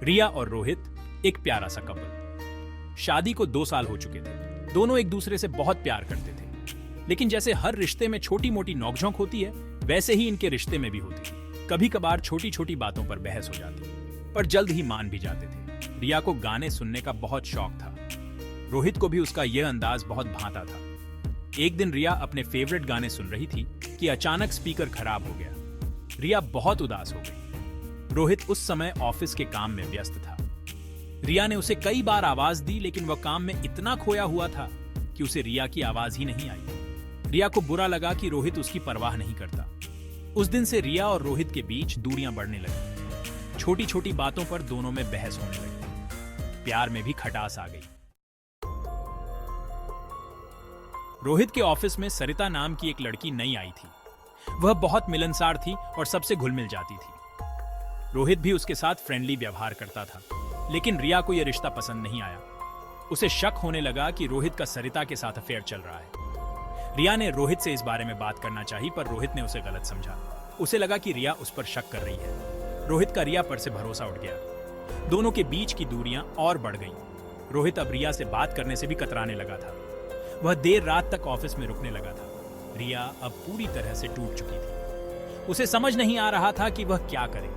रिया और रोहित एक प्यारा सा कपल। शादी को 2 साल हो चुके थे। दोनों एक दूसरे से बहुत प्यार करते थे, लेकिन जैसे हर रिश्ते में छोटी मोटी नोकझोंक होती है, वैसे ही इनके रिश्ते में भी होती। कभी कभार छोटी छोटी बातों पर बहस हो जाती, पर जल्द ही मान भी जाते थे। रिया को गाने सुनने का बहुत शौक था। रोहित को भी उसका यह अंदाज बहुत भाता था। एक दिन रिया अपने फेवरेट गाने सुन रही थी कि अचानक स्पीकर खराब हो गया। रिया बहुत उदास हो गई। रोहित उस समय ऑफिस के काम में व्यस्त था। रिया ने उसे कई बार आवाज दी, लेकिन वह काम में इतना खोया हुआ था कि उसे रिया की आवाज ही नहीं आई। रिया को बुरा लगा कि रोहित उसकी परवाह नहीं करता। उस दिन से रिया और रोहित के बीच दूरियां बढ़ने लगी। छोटी छोटी बातों पर दोनों में बहस होने लगी। प्यार में भी खटास आ गई। रोहित के ऑफिस में सरिता नाम की एक लड़की नई आई थी। वह बहुत मिलनसार थी और सबसे घुल मिल जाती थी। रोहित भी उसके साथ फ्रेंडली व्यवहार करता था, लेकिन रिया को यह रिश्ता पसंद नहीं आया। उसे शक होने लगा कि रोहित का सरिता के साथ अफेयर चल रहा है। रिया ने रोहित से इस बारे में बात करना चाही, पर रोहित ने उसे गलत समझा। उसे लगा कि रिया उस पर शक कर रही है। रोहित का रिया पर से भरोसा उठ गया। दोनों के बीच की दूरियां और बढ़ गईं। रोहित अब रिया से बात करने से भी कतराने लगा था। वह देर रात तक ऑफिस में रुकने लगा था। रिया अब पूरी तरह से टूट चुकी थी। उसे समझ नहीं आ रहा था कि वह क्या करे।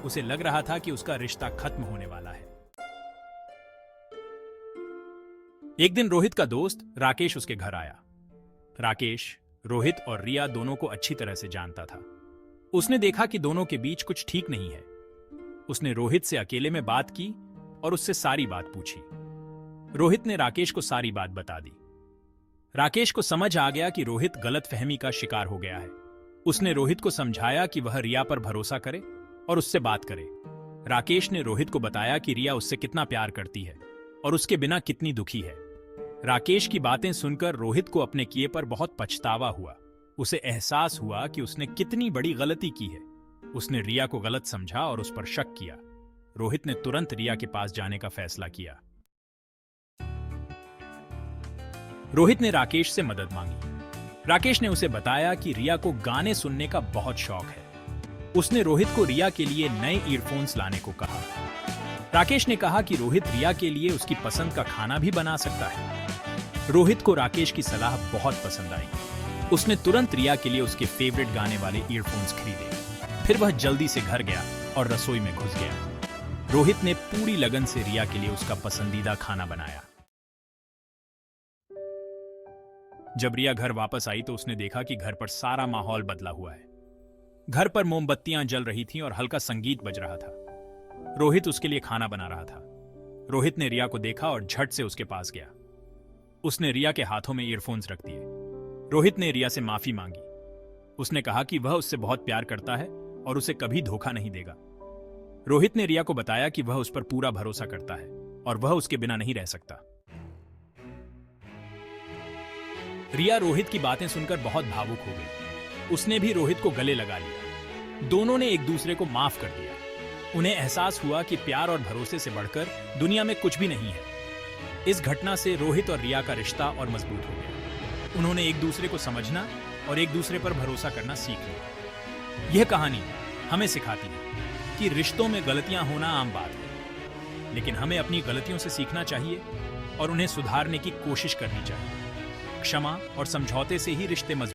उसे लग रहा था कि उसका रिश्ता खत्म होने वाला है। एक दिन रोहित का दोस्त राकेश उसके घर आया। राकेश रोहित और रिया दोनों को अच्छी तरह से जानता था। उसने देखा कि दोनों के बीच कुछ ठीक नहीं है। उसने रोहित से अकेले में बात की और उससे सारी बात पूछी। रोहित ने राकेश को सारी बात बता दी। राकेश को समझ आ गया कि रोहित गलतफहमी का शिकार हो गया है। उसने रोहित को समझाया कि वह रिया पर भरोसा करे और उससे बात करे। राकेश ने रोहित को बताया कि रिया उससे कितना प्यार करती है और उसके बिना कितनी दुखी है। राकेश की बातें सुनकर रोहित को अपने किए पर बहुत पछतावा हुआ। उसे एहसास हुआ कि उसने कितनी बड़ी गलती की है। उसने रिया को गलत समझा और उस पर शक किया। रोहित ने तुरंत रिया के पास जाने का फैसला किया। रोहित ने राकेश से मदद मांगी। राकेश ने उसे बताया कि रिया को गाने सुनने का बहुत शौक है। उसने रोहित को रिया के लिए नए ईयरफोन्स लाने को कहा। राकेश ने कहा कि रोहित रिया के लिए उसकी पसंद का खाना भी बना सकता है। रोहित को राकेश की सलाह बहुत पसंद आई। उसने तुरंत रिया के लिए उसके फेवरेट गाने वाले ईयरफोन्स खरीदे। फिर वह जल्दी से घर गया और रसोई में घुस गया। रोहित ने पूरी लगन से रिया के लिए उसका पसंदीदा खाना बनाया। जब रिया घर वापस आई तो उसने देखा कि घर पर सारा माहौल बदला हुआ है। घर पर मोमबत्तियां जल रही थीं और हल्का संगीत बज रहा था। रोहित उसके लिए खाना बना रहा था। रोहित ने रिया को देखा और झट से उसके पास गया। उसने रिया के हाथों में ईयरफोन्स रख दिए। रोहित ने रिया से माफी मांगी। उसने कहा कि वह उससे बहुत प्यार करता है और उसे कभी धोखा नहीं देगा। रोहित ने रिया को बताया कि वह उस पर पूरा भरोसा करता है और वह उसके बिना नहीं रह सकता। रिया रोहित की बातें सुनकर बहुत भावुक हो गई। उसने भी रोहित को गले लगा लिया। दोनों ने एक दूसरे को माफ कर दिया। उन्हें एहसास हुआ कि प्यार और भरोसे से बढ़कर दुनिया में कुछ भी नहीं है। इस घटना से रोहित और रिया का रिश्ता और मजबूत हो गया। उन्होंने एक दूसरे को समझना और एक दूसरे पर भरोसा करना सीख लिया। यह कहानी हमें सिखाती है कि रिश्तों में गलतियां होना आम बात है, लेकिन हमें अपनी गलतियों से सीखना चाहिए और उन्हें सुधारने की कोशिश करनी चाहिए। क्षमा और समझौते से ही रिश्ते मजबूत